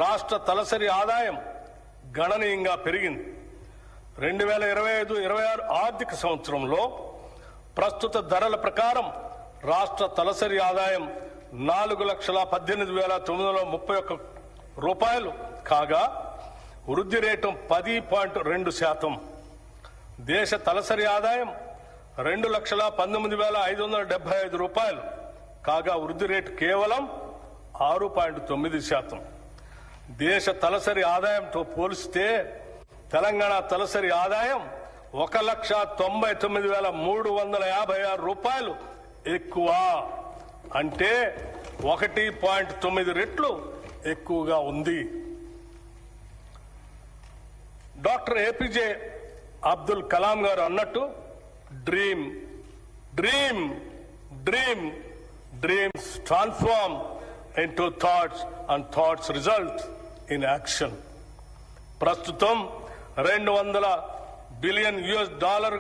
రాష్ట్ర తలసరి ఆదాయం గణనీయంగా పెరిగింది. 2025-26 ఆర్థిక సంవత్సరంలో ప్రస్తుత ధరల ప్రకారం రాష్ట్ర తలసరి ఆదాయం 4,18,931 రూపాయలు కాగా వృద్ధి రేటు 10.2%. దేశ తలసరి ఆదాయం 2,19,575 రూపాయలు కాగా వృద్ధి రేటు కేవలం 6.9%. దేశ తలసరి ఆదాయంతో పోలిస్తే తెలంగాణ తలసరి ఆదాయం 1,99,356 రూపాయలు ఎక్కువ, అంటే 1.9 రెట్లు ఎక్కువగా ఉంది. డాక్టర్ ఏపీజే అబ్దుల్ కలాం గారు అన్నట్టు dream dream dream dreams transform into thoughts and thoughts result in action. ప్రస్తుతం $200 బిలియన్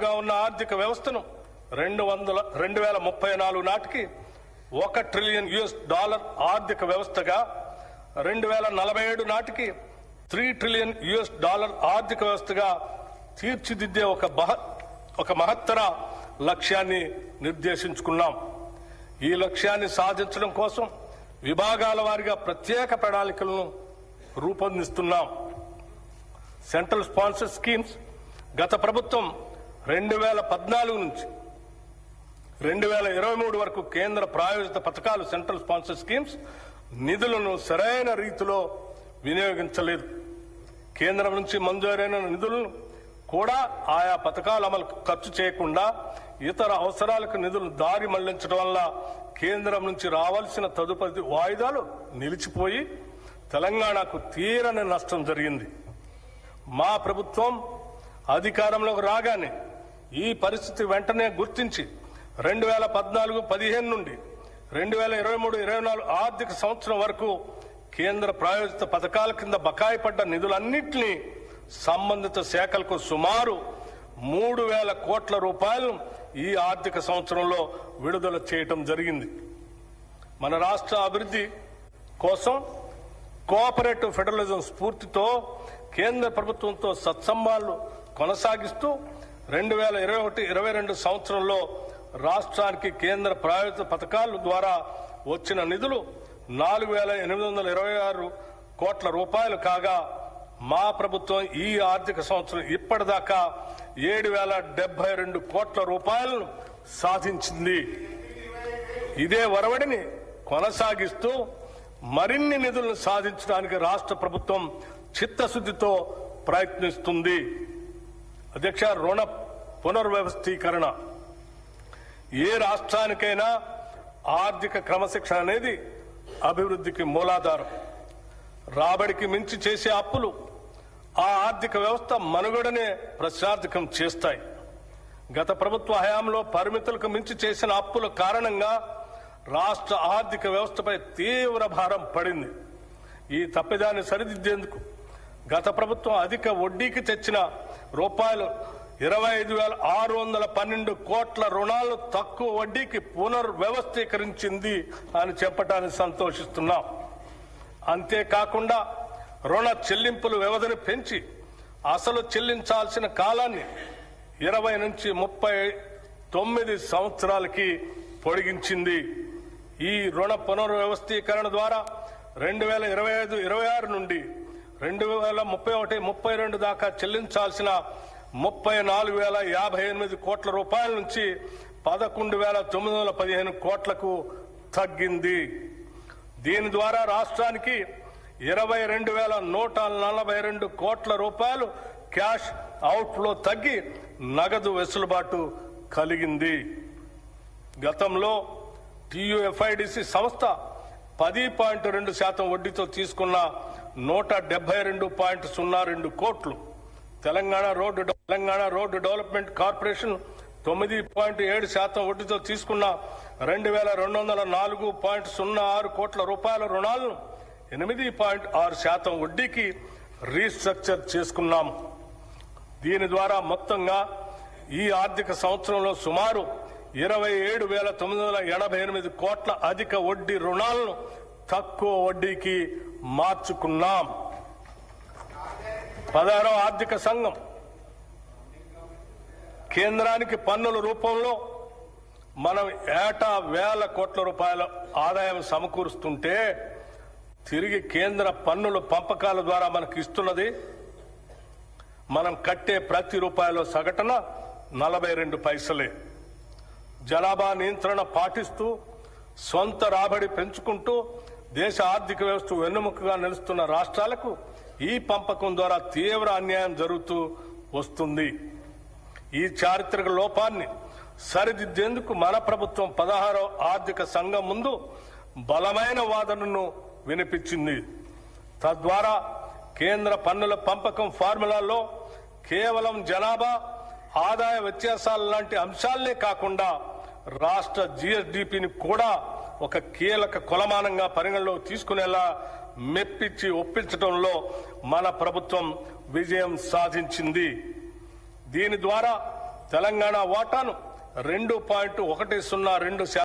గా ఉన్న ఆర్థిక వ్యవస్థను 2034 నాటికి $1 ట్రిలియన్ ఆర్థిక వ్యవస్థగా, 2047 నాటికి $3 ట్రిలియన్ ఆర్థిక వ్యవస్థగా తీర్చిదిద్దే ఒక మహత్తర లక్ష్యాన్ని నిర్దేశించుకున్నాం. ఈ లక్ష్యాన్ని సాధించడం కోసం విభాగాల వారీగా ప్రత్యేక ప్రణాళికలను రూపొందిస్తున్నాం. సెంట్రల్ స్పాన్సర్ స్కీమ్స్ గత ప్రభుత్వం 2014 నుంచి 2023 వరకు కేంద్ర ప్రాయోజిత పథకాలు సెంట్రల్ స్పాన్సర్ స్కీమ్స్ నిధులను సరైన రీతిలో వినియోగించలేదు. కేంద్రం నుంచి మంజూరైన నిధులను కూడా ఆయా పథకాల అమలు ఖర్చు చేయకుండా ఇతర అవసరాలకు నిధులు దారి మళ్లించడం వల్ల కేంద్రం నుంచి రావాల్సిన తదుపరి వాయిదాలు నిలిచిపోయి తెలంగాణకు తీరని నష్టం జరిగింది. మా ప్రభుత్వం అధికారంలోకి రాగానే ఈ పరిస్థితి వెంటనే గుర్తించి 2014-15 నుండి 2023-24 ఆర్థిక సంవత్సరం వరకు కేంద్ర ప్రాయోజిత పథకాల కింద బకాయి పడ్డ నిధులన్నింటినీ సంబంధిత శాఖలకు సుమారు 3,000 కోట్ల రూపాయలను ఈ ఆర్థిక సంవత్సరంలో విడుదల చేయటం జరిగింది. మన రాష్ట్ర అభివృద్ధి కోసం కోఆపరేటివ్ ఫెడరలిజం స్ఫూర్తితో కేంద్ర ప్రభుత్వంతో సత్సంబంధాలు కొనసాగిస్తూ 2021-22 సంవత్సరంలో రాష్ట్రానికి కేంద్ర ప్రాయోజిత పథకాల ద్వారా వచ్చిన నిధులు 4,826 కోట్ల రూపాయలు కాగా మా ప్రభుత్వం ఈ ఆర్థిక సంవత్సరం ఇప్పటిదాకా 7,072 కోట్ల రూపాయలను సాధించింది. ఇదే ఒరవడిని కొనసాగిస్తూ మరిన్ని నిధులను సాధించడానికి రాష్ట్ర ప్రభుత్వం చిత్తశుద్ధితో ప్రయత్నిస్తుంది. అధ్యక్ష, రుణ పునర్వ్యవస్థీకరణ ఏ రాష్ట్రానికైనా ఆర్థిక క్రమశిక్షణ అనేది అభివృద్ధికి మూలాధారం. రాబడికి మించి చేసే అప్పులు ఆ ఆర్థిక వ్యవస్థ మనుగడనే ప్రశ్నార్థకం చేస్తాయి. గత ప్రభుత్వ హయాంలో పరిమితులకు మించి చేసిన అప్పుల కారణంగా రాష్ట్ర ఆర్థిక వ్యవస్థపై తీవ్ర భారం పడింది. ఈ తప్పిదాన్ని సరిదిద్దేందుకు గత ప్రభుత్వం అధిక వడ్డీకి తెచ్చిన ₹25,612 కోట్ల రుణాలను తక్కువ వడ్డీకి పునర్వ్యవస్థీకరించింది అని చెప్పడానికి సంతోషిస్తున్నాం. అంతేకాకుండా రుణ చెల్లింపుల వ్యవధిని పెంచి అసలు చెల్లించాల్సిన కాలాన్ని 20 నుంచి 39 సంవత్సరాలకి పొడిగించింది. ఈ రుణ పునర్వ్యవస్థీకరణ ద్వారా 2025-26 నుండి 2031-32 దాకా చెల్లించాల్సిన 34,058 కోట్ల రూపాయల నుంచి 11,915 కోట్లకు తగ్గింది. దీని ద్వారా రాష్ట్రానికి 22,142 కోట్ల రూపాయలు క్యాష్ అవుట్ఫ్లో తగ్గి నగదు వెసులుబాటు కలిగింది. గతంలో టీయూఎఫ్ఐడిసి సంస్థ 10.2% వడ్డీతో తీసుకున్న 172.02 కోట్లు, తెలంగాణ రోడ్డు డెవలప్మెంట్ కార్పొరేషన్ 9.7% వడ్డీతో తీసుకున్న 2,204.06 కోట్ల రూపాయల రుణాలను 8.6% వడ్డీకి రీస్ట్రక్చర్ చేసుకున్నాం. దీని ద్వారా మొత్తంగా ఈ ఆర్థిక సంవత్సరంలో సుమారు 27,988 కోట్ల అధిక వడ్డీ రుణాలను తక్కువ వడ్డీకి మార్చుకున్నాం. 16వ ఆర్థిక సంఘం కేంద్రానికి పన్నుల రూపంలో మనం ఏటా వేల కోట్ల రూపాయల ఆదాయం సమకూరుస్తుంటే తిరిగి కేంద్ర పన్నుల పంపకాల ద్వారా మనకు ఇస్తున్నది మనం కట్టే ప్రతి రూపాయలో సగటున 42 పైసలే. జనాభా నియంత్రణ పాటిస్తూ సొంత రాబడి పెంచుకుంటూ దేశ ఆర్థిక వ్యవస్థ వెన్నెముకగా నిలుస్తున్న రాష్ట్రాలకు ఈ పంపకం ద్వారా తీవ్ర అన్యాయం జరుగుతూ వస్తుంది. ఈ చారిత్రక లోపాన్ని సరిదిద్దేందుకు మన ప్రభుత్వం 16వ ఆర్థిక సంఘం ముందు బలమైన వాదనను వినిపించింది. తద్వారా కేంద్ర పన్నుల పంపకం ఫార్ములాలో కేవలం జనాభా ఆదాయ వ్యత్యాసాల లాంటి అంశాలనే కాకుండా రాష్ట్ర జీఎస్డీపీని కూడా ఒక కీలక కొలమానంగా పరిగణలోకి తీసుకునేలా మెప్పించి ఒప్పించడంలో మన ప్రభుత్వం విజయం సాధించింది. దీని ద్వారా తెలంగాణ వాటాను 2.102%